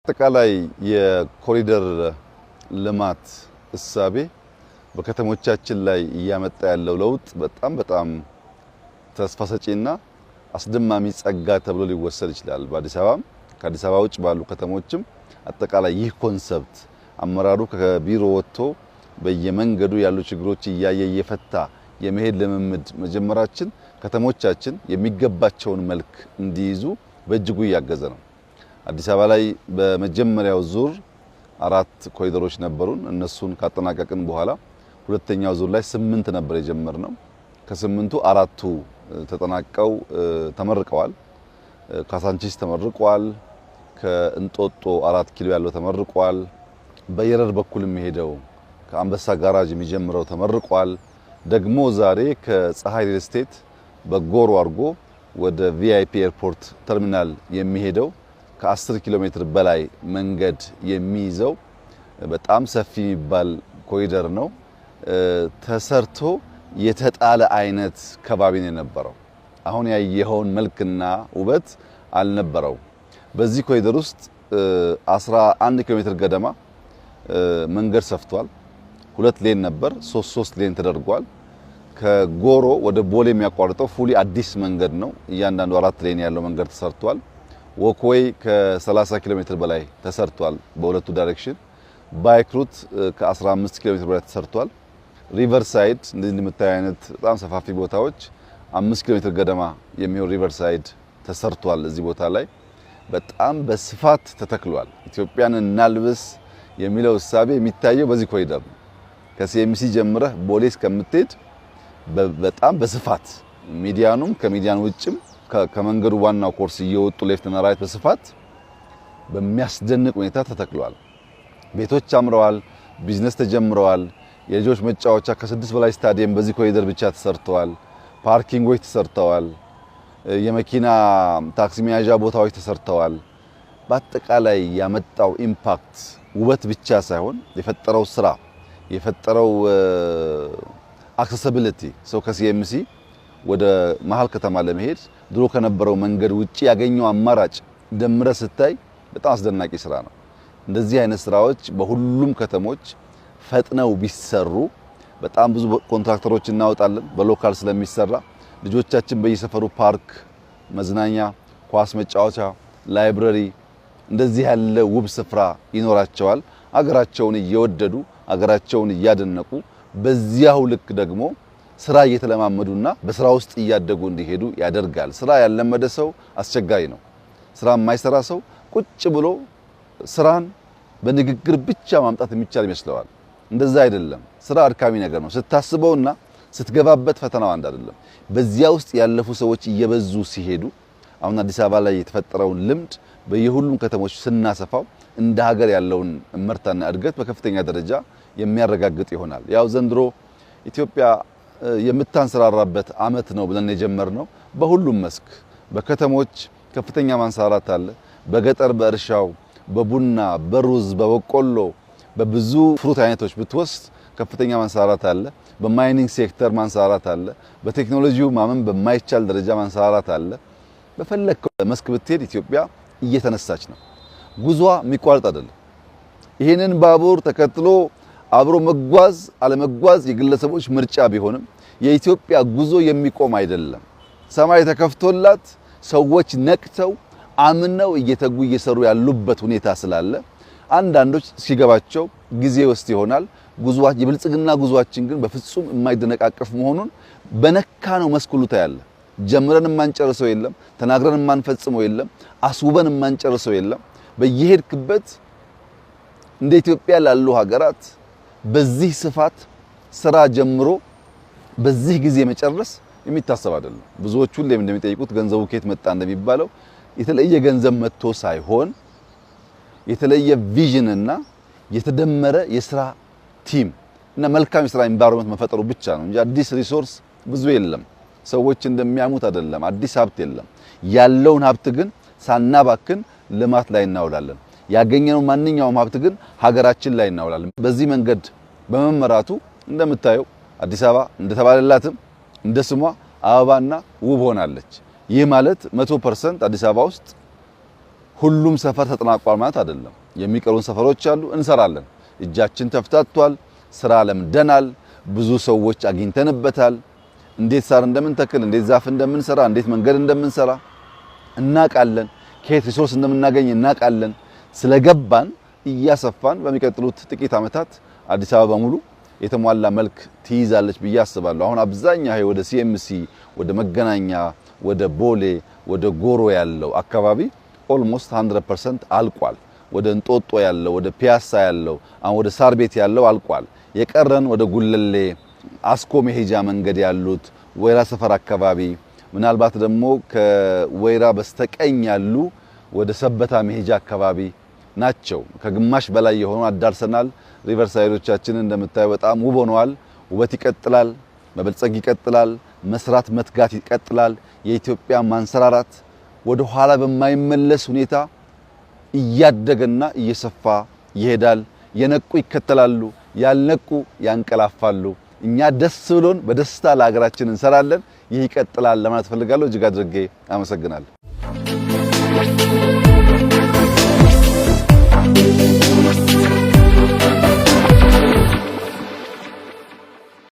አጠቃላይ የኮሪደር ልማት እሳቤ በከተሞቻችን ላይ እያመጣ ያለው ለውጥ በጣም ተስፋ ሰጪና አስደማሚ ጸጋ ተብሎ ሊወሰድ ይችላል። በአዲስ አበባ ከአዲስ አበባ ውጭ ባሉ ከተሞችም አጠቃላይ ይህ ኮንሰፕት አመራሩ ከቢሮ ወጥቶ በየመንገዱ ያሉ ችግሮች እየፈታ የመሄድ ልምምድ መጀመራችን ከተሞቻችን የሚገባቸውን መልክ እንዲይዙ በእጅጉ እያገዘ ነው። አዲስ አበባ ላይ በመጀመሪያው ዙር 4 ኮሪደሮች ነበሩን። እነሱን ካጠናቀቅን በኋላ ሁለተኛው ዙር ላይ 8 ነበር የጀመርነው። ከ8ቱ 4ቱ ተጠናቀው ተመርቀዋል። ካሳንቺስ ተመርቋል። ከእንጦጦ 4 ኪሎ ያለው ተመርቋል። በየረር በኩል የሚሄደው ከአንበሳ ጋራጅ የሚጀምረው ተመርቋል። ደግሞ ዛሬ ከፀሐይ ሪል ስቴት በጎሮ አርጎ ወደ ቪአይፒ ኤርፖርት ተርሚናል የሚሄደው ከ10 ኪሎ ሜትር በላይ መንገድ የሚይዘው በጣም ሰፊ የሚባል ኮሪደር ነው። ተሰርቶ የተጣለ አይነት ከባቢ ነው የነበረው። አሁን ያየኸውን መልክና ውበት አልነበረው። በዚህ ኮሪደር ውስጥ 11 ኪሎ ሜትር ገደማ መንገድ ሰፍቷል። 2 ሌን ነበር፣ 3 ሌን ተደርጓል። ከጎሮ ወደ ቦሌ የሚያቋርጠው ፉሊ አዲስ መንገድ ነው። እያንዳንዱ 4 ሌን ያለው መንገድ ተሰርቷል። ወክዌይ ከ30 ኪሎ ሜትር በላይ ተሰርቷል በሁለቱ ዳይሬክሽን። ባይክ ሩት ከ15 ኪሎ ሜትር በላይ ተሰርቷል። ሪቨር ሳይድ እንደዚህ የምታዩ አይነት በጣም ሰፋፊ ቦታዎች 5 ኪሎ ሜትር ገደማ የሚሆን ሪቨር ሳይድ ተሰርቷል። እዚህ ቦታ ላይ በጣም በስፋት ተተክሏል። ኢትዮጵያን እናልብስ የሚለው እሳቤ የሚታየው በዚህ ኮሪደር ነው። ከሲኤምሲ ጀምረህ ቦሌ እስከምትሄድ በጣም በስፋት ሚዲያኑም ከሚዲያን ውጭም ከመንገዱ ዋናው ኮርስ እየወጡ ሌፍት እና ራይት በስፋት በሚያስደንቅ ሁኔታ ተተክሏል። ቤቶች አምረዋል። ቢዝነስ ተጀምረዋል። የልጆች መጫወቻ ከ6 በላይ ስታዲየም በዚህ ኮሪደር ብቻ ተሰርተዋል። ፓርኪንጎች ተሰርተዋል። የመኪና ታክሲ መያዣ ቦታዎች ተሰርተዋል። በአጠቃላይ ያመጣው ኢምፓክት ውበት ብቻ ሳይሆን የፈጠረው ስራ የፈጠረው አክሰሲቢሊቲ ሰው ከሲኤምሲ ወደ መሃል ከተማ ለመሄድ ድሮ ከነበረው መንገድ ውጪ ያገኘው አማራጭ ደምረ ስታይ በጣም አስደናቂ ስራ ነው። እንደዚህ አይነት ስራዎች በሁሉም ከተሞች ፈጥነው ቢሰሩ በጣም ብዙ ኮንትራክተሮች እናወጣለን። በሎካል ስለሚሰራ ልጆቻችን በየሰፈሩ ፓርክ፣ መዝናኛ፣ ኳስ መጫወቻ፣ ላይብረሪ እንደዚህ ያለ ውብ ስፍራ ይኖራቸዋል። አገራቸውን እየወደዱ አገራቸውን እያደነቁ በዚያው ልክ ደግሞ ስራ እየተለማመዱና በስራ ውስጥ እያደጉ እንዲሄዱ ያደርጋል። ስራ ያለመደ ሰው አስቸጋሪ ነው። ስራ የማይሰራ ሰው ቁጭ ብሎ ስራን በንግግር ብቻ ማምጣት የሚቻል ይመስለዋል። እንደዛ አይደለም። ስራ አድካሚ ነገር ነው። ስታስበውና ስትገባበት ፈተናው አንድ አይደለም። በዚያ ውስጥ ያለፉ ሰዎች እየበዙ ሲሄዱ አሁን አዲስ አበባ ላይ የተፈጠረውን ልምድ በየሁሉም ከተሞች ስናሰፋው እንደ ሀገር ያለውን እመርታና እድገት በከፍተኛ ደረጃ የሚያረጋግጥ ይሆናል። ያው ዘንድሮ ኢትዮጵያ የምታንሰራራበት አመት ነው ብለን የጀመርነው በሁሉም መስክ በከተሞች ከፍተኛ ማንሰራራት አለ። በገጠር በእርሻው በቡና በሩዝ በበቆሎ በብዙ ፍሩት አይነቶች ብትወስድ ከፍተኛ ማንሰራራት አለ። በማይኒንግ ሴክተር ማንሰራራት አለ። በቴክኖሎጂው ማመን በማይቻል ደረጃ ማንሰራራት አለ። በፈለከው መስክ ብትሄድ ኢትዮጵያ እየተነሳች ነው። ጉዟ የሚቋረጥ አይደለም። ይሄንን ባቡር ተከትሎ አብሮ መጓዝ አለመጓዝ የግለሰቦች ምርጫ ቢሆንም የኢትዮጵያ ጉዞ የሚቆም አይደለም። ሰማይ ተከፍቶላት ሰዎች ነቅተው አምነው እየተጉ እየሰሩ ያሉበት ሁኔታ ስላለ አንዳንዶች ሲገባቸው ጊዜ ውስጥ ይሆናል። ጉዟችን የብልጽግና ጉዟችን ግን በፍጹም የማይደነቃቀፍ መሆኑን በነካ ነው መስኩሉ ታያለ። ጀምረን የማንጨርሰው የለም። ተናግረን የማንፈጽመው የለም። አስውበን የማንጨርሰው የለም። በየሄድክበት እንደ ኢትዮጵያ ላሉ ሀገራት በዚህ ስፋት ስራ ጀምሮ በዚህ ጊዜ መጨረስ የሚታሰብ አይደለም። ብዙዎቹ ሁሌም እንደሚጠይቁት ገንዘቡ ከየት መጣ እንደሚባለው የተለየ ገንዘብ መጥቶ ሳይሆን የተለየ ቪዥን እና የተደመረ የስራ ቲም እና መልካም የስራ ኢንቫይሮንመንት መፈጠሩ ብቻ ነው እንጂ አዲስ ሪሶርስ ብዙ የለም። ሰዎች እንደሚያሙት አይደለም። አዲስ ሀብት የለም። ያለውን ሀብት ግን ሳናባክን ልማት ላይ እናውላለን። ያገኘነው ማንኛውም ሀብት ግን ሀገራችን ላይ እናውላለን። በዚህ መንገድ በመመራቱ እንደምታየው አዲስ አበባ እንደተባለላትም እንደ ስሟ አበባና ውብ ሆናለች። ይህ ማለት 100% አዲስ አበባ ውስጥ ሁሉም ሰፈር ተጠናቋል ማለት አይደለም። የሚቀሩን ሰፈሮች አሉ፣ እንሰራለን። እጃችን ተፍታቷል፣ ስራ ለምደናል፣ ብዙ ሰዎች አግኝተንበታል። እንዴት ሳር እንደምንተክል፣ እንዴት ዛፍ እንደምንሰራ፣ እንዴት መንገድ እንደምንሰራ እናቃለን። ከየት ሪሶርስ እንደምናገኝ እናቃለን። ስለገባን እያሰፋን በሚቀጥሉት ጥቂት ዓመታት አዲስ አበባ በሙሉ የተሟላ መልክ ትይዛለች ብዬ አስባለሁ። አሁን አብዛኛው ወደ ሲኤምሲ፣ ወደ መገናኛ፣ ወደ ቦሌ፣ ወደ ጎሮ ያለው አካባቢ ኦልሞስት 100% አልቋል። ወደ እንጦጦ ያለው፣ ወደ ፒያሳ ያለው፣ አሁን ወደ ሳር ቤት ያለው አልቋል። የቀረን ወደ ጉለሌ አስኮ መሄጃ መንገድ ያሉት ወይራ ሰፈር አካባቢ ምናልባት ደግሞ ከወይራ በስተቀኝ ያሉ ወደ ሰበታ መሄጃ አካባቢ ናቸው። ከግማሽ በላይ የሆኑ አዳርሰናል። ሪቨርሳይዶቻችን እንደምታዩ በጣም ውብ ሆነዋል። ውበት ይቀጥላል፣ መበልጸግ ይቀጥላል፣ መስራት መትጋት ይቀጥላል። የኢትዮጵያ ማንሰራራት ወደ ኋላ በማይመለስ ሁኔታ እያደገና እየሰፋ ይሄዳል። የነቁ ይከተላሉ፣ ያልነቁ ያንቀላፋሉ። እኛ ደስ ብሎን በደስታ ለሀገራችን እንሰራለን። ይህ ይቀጥላል ለማለት ፈልጋለሁ። እጅግ አድርጌ አመሰግናለሁ።